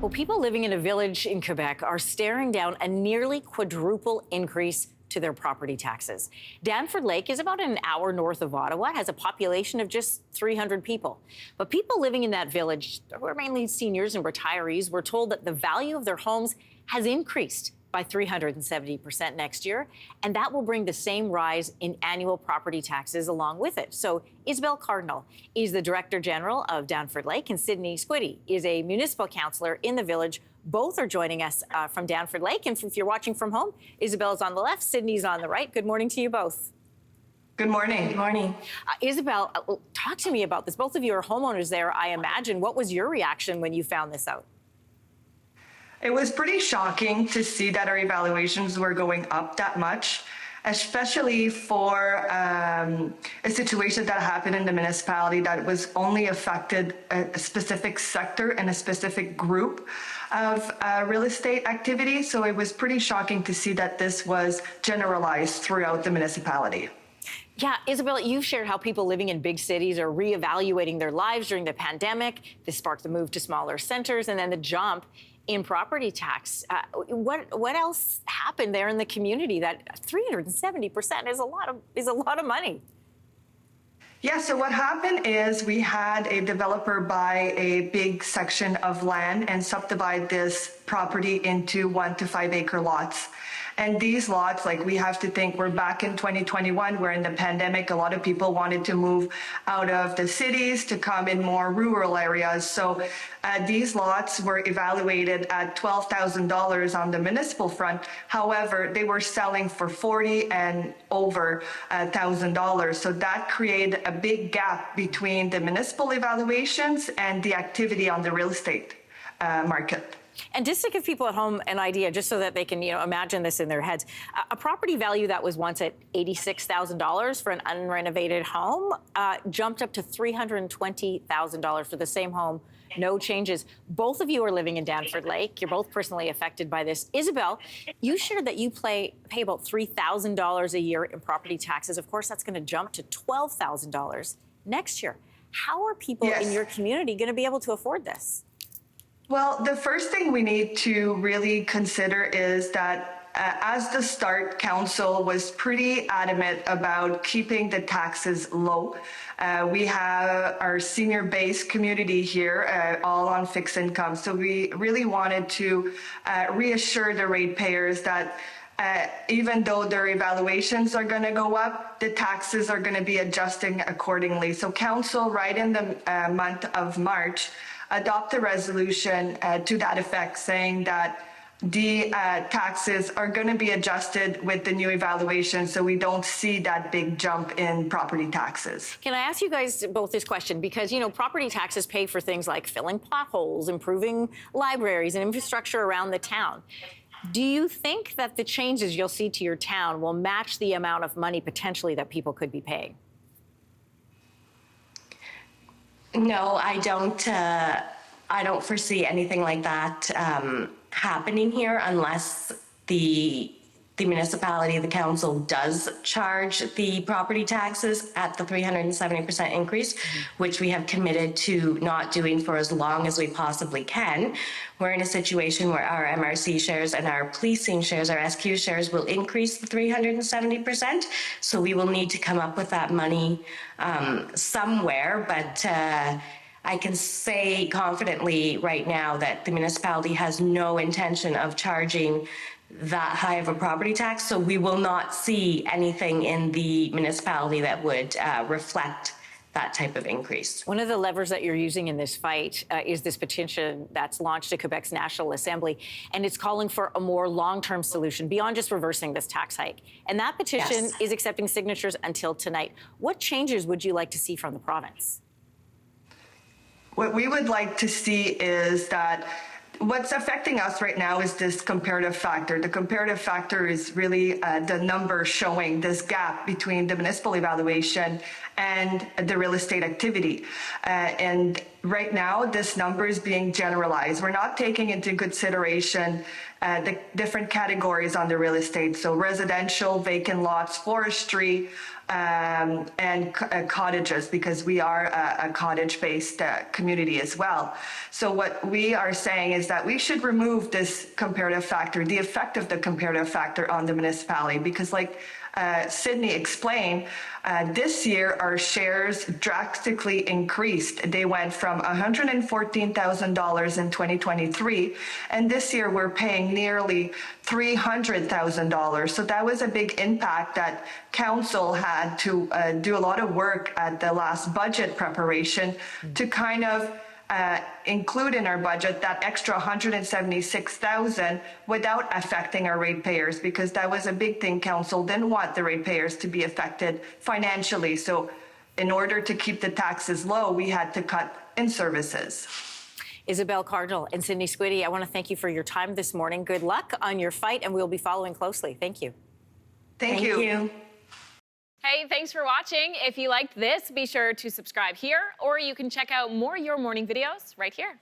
Well, people living in a village in Quebec are staring down a nearly quadruple increase to their property taxes. Danford Lake is about an hour north of Ottawa. It has a population of just 300 people. But people living in that village, who are mainly seniors and retirees, were told that the value of their homes has increased by 370% next year, and that will bring the same rise in annual property taxes along with it. So Isabelle Cardinal is the Director General of Danford Lake, and Sydney Squiddy is a municipal councillor in the village. Both are joining us from Danford Lake, and if you're watching from home, Isabelle's on the left, Sydney's on the right. Good morning to you both. Good morning. Good morning. Isabelle, talk to me about this. Both of you are homeowners there, I imagine. What was your reaction when you found this out? It was pretty shocking to see that our evaluations were going up that much, especially for a situation that happened in the municipality that was only affected a specific sector and a specific group of real estate activity. So it was pretty shocking to see that this was generalized throughout the municipality. Yeah, Isabelle, you've shared how people living in big cities are reevaluating their lives during the pandemic. This sparked the move to smaller centers and then the jump in property tax. What else happened there in the community? That 370% is a lot of money. Yeah, so what happened is we had a developer buy a big section of land and subdivide this property into 1 to 5 acre lots. And these lots, like, we have to think we're back in 2021, where in the pandemic, a lot of people wanted to move out of the cities to come in more rural areas. So these lots were evaluated at $12,000 on the municipal front. However, they were selling for $40,000 and over $1,000. So that created a big gap between the municipal evaluations and the activity on the real estate market. And just to give people at home an idea, just so that they can, imagine this in their heads, a property value that was once at $86,000 for an unrenovated home jumped up to $320,000 for the same home. No changes. Both of you are living in Danford Lake. You're both personally affected by this. Isabelle, you shared that you pay about $3,000 a year in property taxes. Of course, that's going to jump to $12,000 next year. How are people in your community going to be able to afford this? Well, the first thing we need to really consider is that as the start, council was pretty adamant about keeping the taxes low. We have our senior-based community here, all on fixed income. So we really wanted to reassure the ratepayers that even though their evaluations are going to go up, the taxes are going to be adjusting accordingly. So council, right in the month of March, adopt a resolution to that effect, saying that the taxes are going to be adjusted with the new evaluation, so we don't see that big jump in property taxes. Can I ask you guys both this question? Because, property taxes pay for things like filling potholes, improving libraries and infrastructure around the town. Do you think that the changes you'll see to your town will match the amount of money potentially that people could be paying? No, I don't. I don't foresee anything like that happening here unless the municipality, the council, does charge the property taxes at the 370% increase, which we have committed to not doing for as long as we possibly can. We're in a situation where our MRC shares and our policing shares, our SQ shares, will increase the 370%. So we will need to come up with that money somewhere, but I can say confidently right now that the municipality has no intention of charging that high of a property tax, so we will not see anything in the municipality that would reflect that type of increase. One of the levers that you're using in this fight is this petition that's launched at Quebec's National Assembly, and it's calling for a more long-term solution beyond just reversing this tax hike. And that petition is accepting signatures until tonight. What changes would you like to see from the province? What we would like to see is that what's affecting us right now is this comparative factor. The comparative factor is really the number showing this gap between the municipal evaluation and the real estate activity. And right now, this number is being generalized. We're not taking into consideration the different categories on the real estate. So residential, vacant lots, forestry, and cottages, because we are a cottage-based community as well. So what we are saying is that we should remove this comparative factor, the effect of the comparative factor on the municipality, because like Sydney explained, this year our shares drastically increased. They went from $114,000 in 2023, and this year we're paying nearly $300,000. So that was a big impact that council had to do a lot of work at the last budget preparation to kind of include in our budget that extra $176,000 without affecting our ratepayers, because that was a big thing. Council didn't want the ratepayers to be affected financially. So in order to keep the taxes low, we had to cut in services. Isabel Cardinal and Sydney Squiddy, I want to thank you for your time this morning. Good luck on your fight, and we'll be following closely. Thank you. Thank you. Hey, thanks for watching. If you liked this, be sure to subscribe here, or you can check out more Your Morning videos right here.